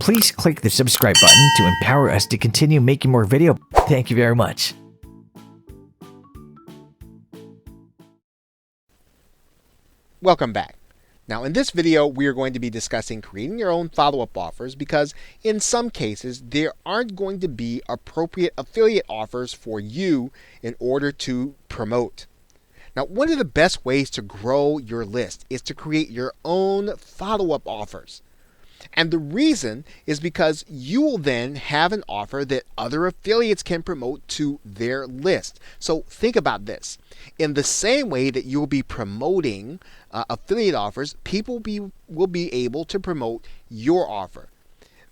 Please click the subscribe button to empower us to continue making more video. Thank you very much. Welcome back. Now in this video we are going to be discussing creating your own follow-up offers, because in some cases there aren't going to be appropriate affiliate offers for you in order to promote. Now one of the best ways to grow your list is to create your own follow-up offers. And the reason is because you will then have an offer that other affiliates can promote to their list. So think about this. In the same way that you'll be promoting affiliate offers, people will be able to promote your offer.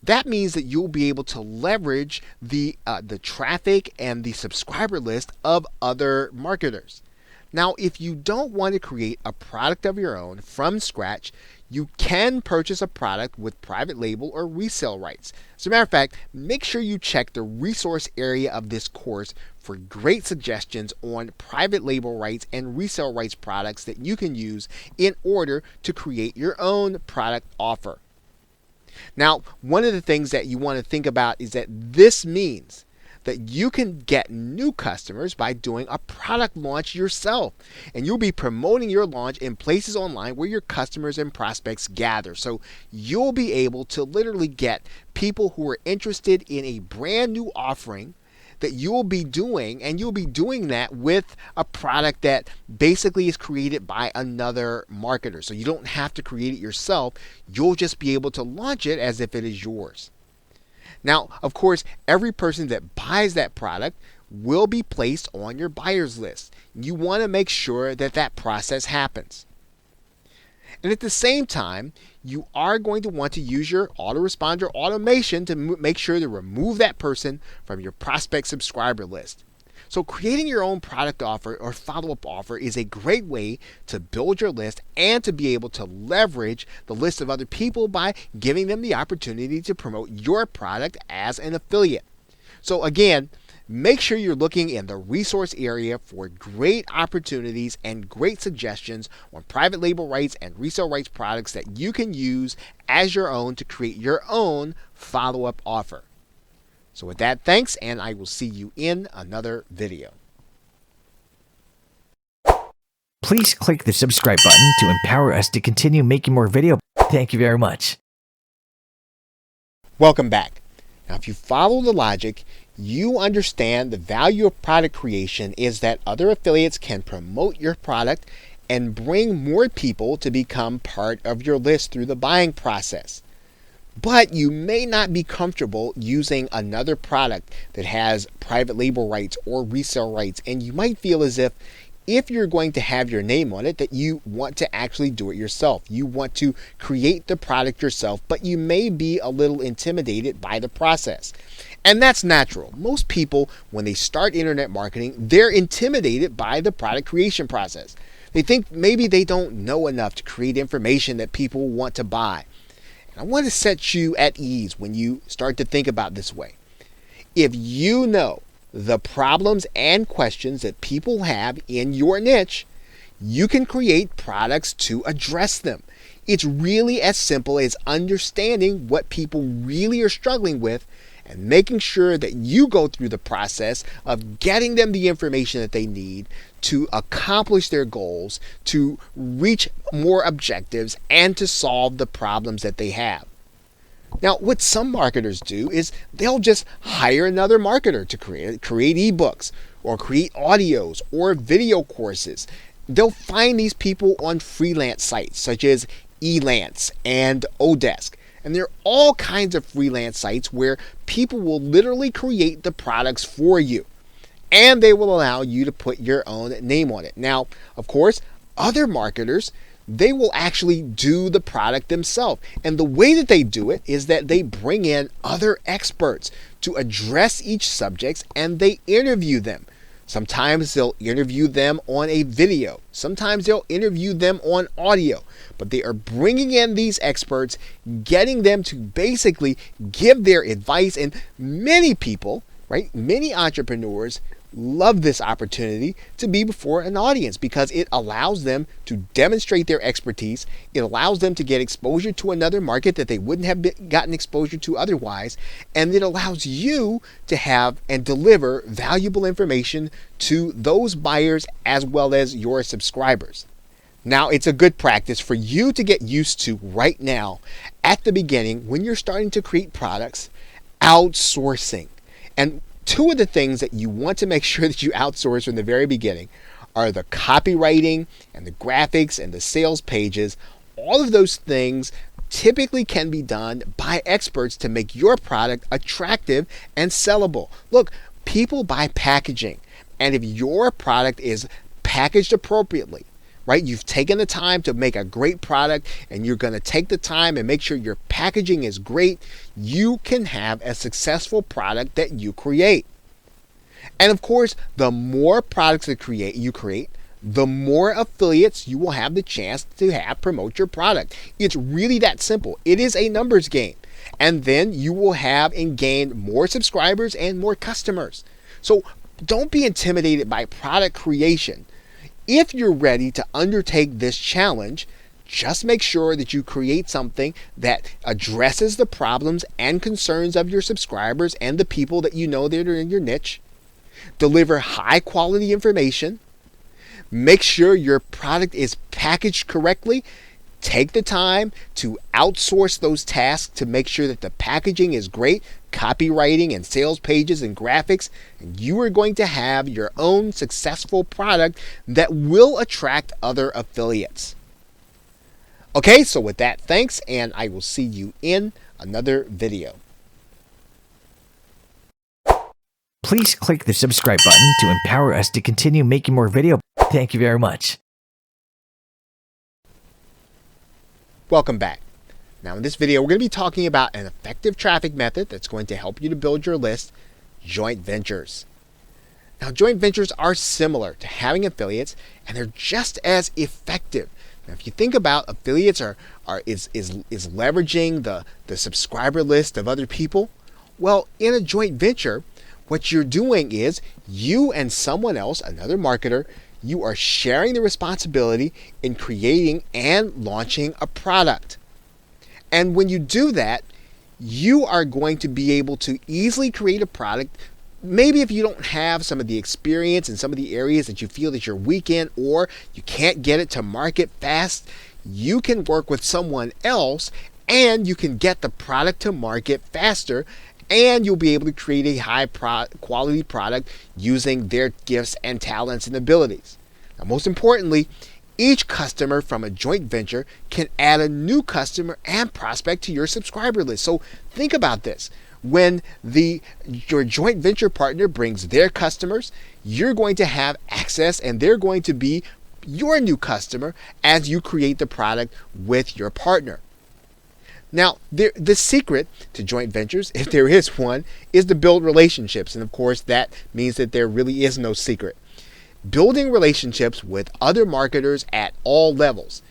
That means that you'll be able to leverage the traffic and the subscriber list of other marketers. Now, if you don't want to create a product of your own from scratch, you can purchase a product with private label or resale rights. As a matter of fact, make sure you check the resource area of this course for great suggestions on private label rights and resale rights products that you can use in order to create your own product offer. Now, one of the things that you want to think about is that this means that you can get new customers by doing a product launch yourself. And you'll be promoting your launch in places online where your customers and prospects gather. So you'll be able to literally get people who are interested in a brand new offering that you'll be doing, and you'll be doing that with a product that basically is created by another marketer. So you don't have to create it yourself. You'll just be able to launch it as if it is yours. Now, of course, every person that buys that product will be placed on your buyers list. You want to make sure that that process happens. And at the same time, you are going to want to use your autoresponder automation to make sure to remove that person from your prospect subscriber list. So creating your own product offer or follow-up offer is a great way to build your list and to be able to leverage the list of other people by giving them the opportunity to promote your product as an affiliate. So again, make sure you're looking in the resource area for great opportunities and great suggestions on private label rights and resale rights products that you can use as your own to create your own follow-up offer. So with that, thanks, and I will see you in another video. Please click the subscribe button to empower us to continue making more video. Thank you very much. Welcome back. Now, if you follow the logic, you understand the value of product creation is that other affiliates can promote your product and bring more people to become part of your list through the buying process. But you may not be comfortable using another product that has private label rights or resale rights, and you might feel as if you're going to have your name on it, that you want to actually do it yourself. You want to create the product yourself, but you may be a little intimidated by the process. And that's natural. Most people, when they start internet marketing, they're intimidated by the product creation process. They think maybe they don't know enough to create information that people want to buy. I want to set you at ease when you start to think about this way. If you know the problems and questions that people have in your niche, you can create products to address them. It's really as simple as understanding what people really are struggling with and making sure that you go through the process of getting them the information that they need to accomplish their goals, to reach more objectives, and to solve the problems that they have. Now, what some marketers do is they'll just hire another marketer to create ebooks or create audios or video courses. They'll find these people on freelance sites such as Elance and Odesk. And there are all kinds of freelance sites where people will literally create the products for you, and they will allow you to put your own name on it. Now, of course, other marketers, they will actually do the product themselves. And the way that they do it is that they bring in other experts to address each subject, and they interview them. Sometimes they'll interview them on a video. Sometimes they'll interview them on audio. But they are bringing in these experts, getting them to basically give their advice. And many people, right, many entrepreneurs love this opportunity to be before an audience because it allows them to demonstrate their expertise. It allows them to get exposure to another market that they wouldn't have gotten exposure to otherwise. And it allows you to have and deliver valuable information to those buyers as well as your subscribers. Now, it's a good practice for you to get used to right now at the beginning when you're starting to create products, outsourcing. And two of the things that you want to make sure that you outsource from the very beginning are the copywriting and the graphics and the sales pages. All of those things typically can be done by experts to make your product attractive and sellable. Look, people buy packaging, and if your product is packaged appropriately, right? You've taken the time to make a great product and you're going to take the time and make sure your packaging is great. You can have a successful product that you create. And of course, the more products that you create, the more affiliates you will have the chance to have promote your product. It's really that simple. It is a numbers game. And then you will have and gain more subscribers and more customers. So don't be intimidated by product creation. If you're ready to undertake this challenge, just make sure that you create something that addresses the problems and concerns of your subscribers and the people that you know that are in your niche. Deliver high quality information. Make sure your product is packaged correctly. Take the time to outsource those tasks to make sure that the packaging is great, copywriting and sales pages and graphics, and you are going to have your own successful product that will attract other affiliates. Okay, so with that, thanks, and I will see you in another video. Please click the subscribe button to empower us to continue making more video. Thank you very much. Welcome back. Now in this video, we're going to be talking about an effective traffic method that's going to help you to build your list, joint ventures. Now joint ventures are similar to having affiliates and they're just as effective. Now if you think about affiliates is leveraging the subscriber list of other people, well in a joint venture, what you're doing is you and someone else, another marketer, you are sharing the responsibility in creating and launching a product. And when you do that, you are going to be able to easily create a product. Maybe if you don't have some of the experience in some of the areas that you feel that you're weak in, or you can't get it to market fast, you can work with someone else and you can get the product to market faster, and you'll be able to create a high quality product using their gifts and talents and abilities. Now, most importantly, each customer from a joint venture can add a new customer and prospect to your subscriber list. So think about this. When your joint venture partner brings their customers, you're going to have access and they're going to be your new customer as you create the product with your partner. Now, the secret to joint ventures, if there is one, is to build relationships. And of course, that means that there really is no secret. Building relationships with other marketers at all levels.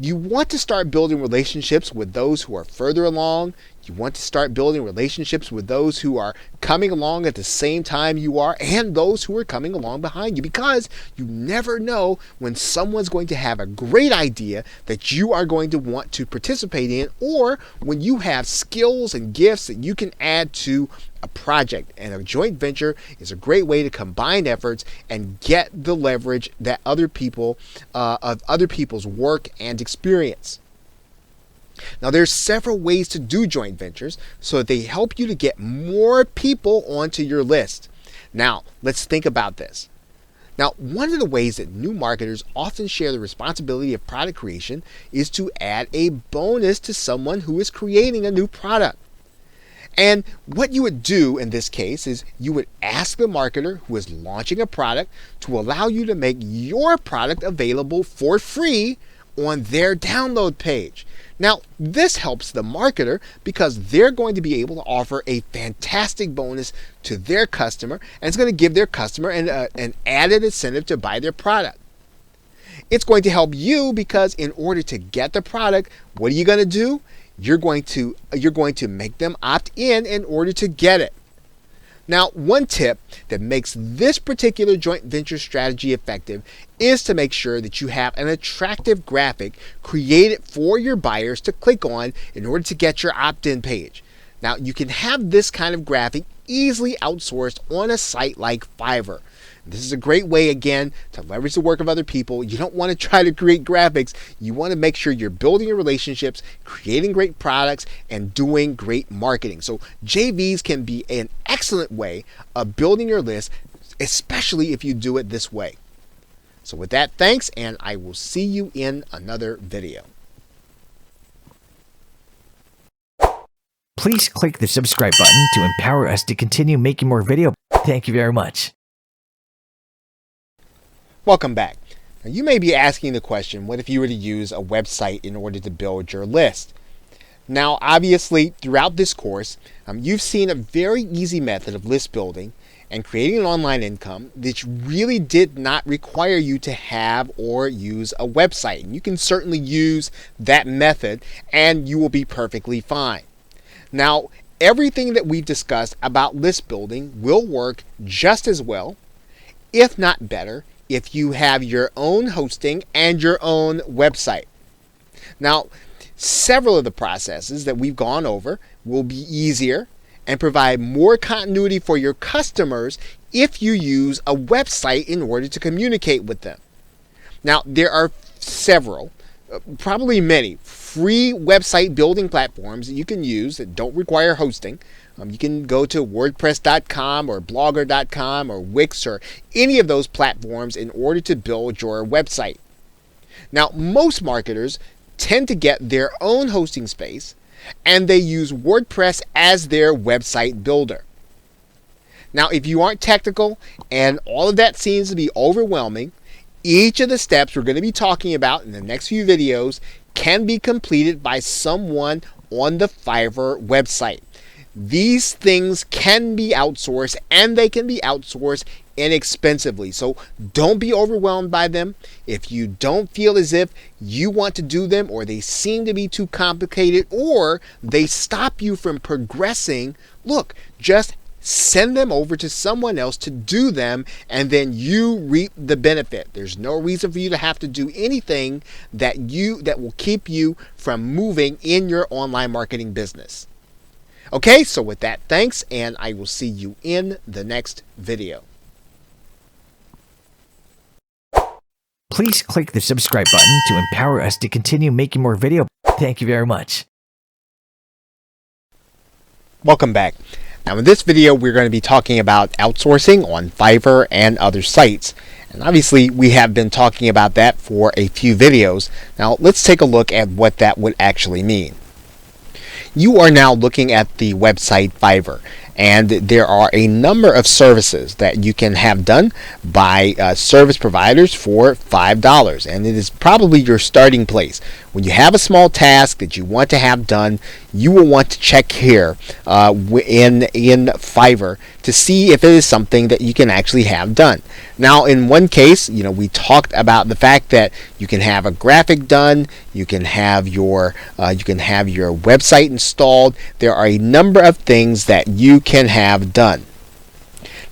You want to start building relationships with those who are further along. You want to start building relationships with those who are coming along at the same time you are and those who are coming along behind you, because you never know when someone's going to have a great idea that you are going to want to participate in, or when you have skills and gifts that you can add to a project. And a joint venture is a great way to combine efforts and get the leverage that other people's work and experience. Now there's several ways to do joint ventures so that they help you to get more people onto your list. Now let's think about this. Now one of the ways that new marketers often share the responsibility of product creation is to add a bonus to someone who is creating a new product. And what you would do in this case is you would ask the marketer who is launching a product to allow you to make your product available for free on their download page. Now, this helps the marketer because they're going to be able to offer a fantastic bonus to their customer, and it's going to give their customer an added incentive to buy their product. It's going to help you because in order to get the product, what are you going to do? You're going to make them opt in order to get it. Now, one tip that makes this particular joint venture strategy effective is to make sure that you have an attractive graphic created for your buyers to click on in order to get your opt-in page. Now, you can have this kind of graphic easily outsourced on a site like Fiverr. This is a great way, again, to leverage the work of other people. You don't want to try to create graphics. You want to make sure you're building your relationships, creating great products, and doing great marketing. So JVs can be an excellent way of building your list, especially if you do it this way. So with that, thanks, and I will see you in another video. Please click the subscribe button to empower us to continue making more video. Thank you very much. Welcome back. Now, you may be asking the question, what if you were to use a website in order to build your list? Now, obviously, throughout this course, you've seen a very easy method of list building and creating an online income that really did not require you to have or use a website. And you can certainly use that method and you will be perfectly fine. Now, everything that we've discussed about list building will work just as well, if not better, if you have your own hosting and your own website. Now, several of the processes that we've gone over will be easier and provide more continuity for your customers if you use a website in order to communicate with them. Now, there are several, probably many, free website building platforms that you can use that don't require hosting. You can go to WordPress.com or Blogger.com or Wix or any of those platforms in order to build your website. Now, most marketers tend to get their own hosting space and they use WordPress as their website builder. Now, if you aren't technical and all of that seems to be overwhelming, each of the steps we're going to be talking about in the next few videos can be completed by someone on the Fiverr website. These things can be outsourced and they can be outsourced inexpensively. So don't be overwhelmed by them. If you don't feel as if you want to do them or they seem to be too complicated or they stop you from progressing, look, just send them over to someone else to do them and then you reap the benefit. There's no reason for you to have to do anything that will keep you from moving in your online marketing business. Okay, so with that, thanks, and I will see you in the next video. Please click the subscribe button to empower us to continue making more video. Thank you very much. Welcome back. Now in this video, we're going to be talking about outsourcing on Fiverr and other sites. And obviously, we have been talking about that for a few videos. Now let's take a look at what that would actually mean. You are now looking at the website Fiverr, and there are a number of services that you can have done by service providers for $5, and it is probably your starting place. When you have a small task that you want to have done, you will want to check here in Fiverr to see if it is something that you can actually have done. Now, in one case, we talked about the fact that you can have a graphic done, you can have your website installed. There are a number of things that you can have done.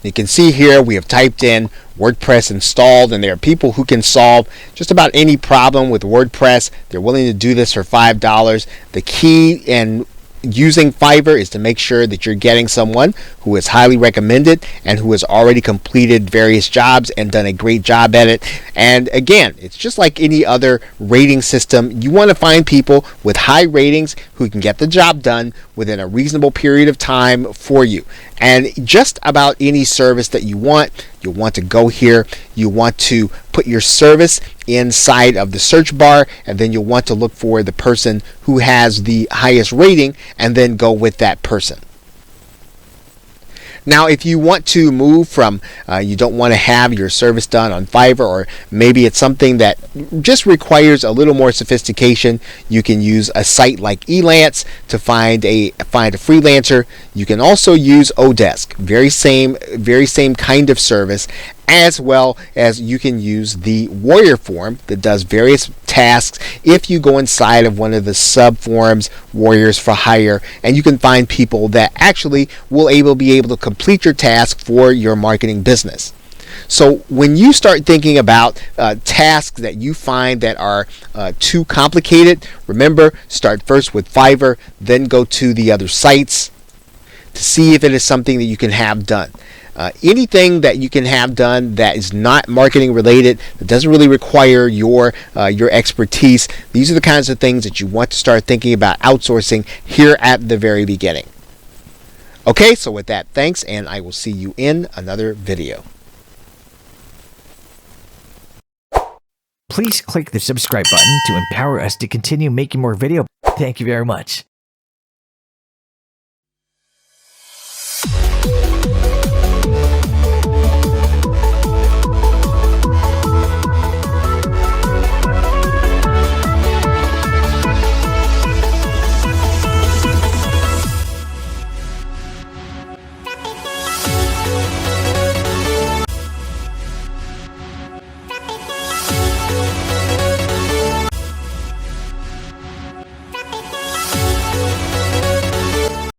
You can see here we have typed in WordPress installed, and there are people who can solve just about any problem with WordPress. They're willing to do this for $5. The key in using Fiverr is to make sure that you're getting someone who is highly recommended and who has already completed various jobs and done a great job at it. And again, it's just like any other rating system. You want to find people with high ratings who can get the job done within a reasonable period of time for you. And just about any service that you want, you'll want to go here. You want to put your service inside of the search bar, and then you'll want to look for the person who has the highest rating and then go with that person. Now, if you want to move from, you don't want to have your service done on Fiverr, or maybe it's something that just requires a little more sophistication, you can use a site like Elance to find a freelancer. You can also use Odesk, very same kind of service, as well as you can use the warrior form that does various tasks if you go inside of one of the sub forums, Warriors for Hire, and you can find people that actually will be able to complete your task for your marketing business. So when you start thinking about tasks that you find that are too complicated, remember, start first with Fiverr, then go to the other sites to see if it is something that you can have done. Anything that you can have done that is not marketing related, that doesn't really require your expertise, these are the kinds of things that you want to start thinking about outsourcing here at the very beginning. Okay, so with that, thanks, and I will see you in another video. Please click the subscribe button to empower us to continue making more video. Thank you very much.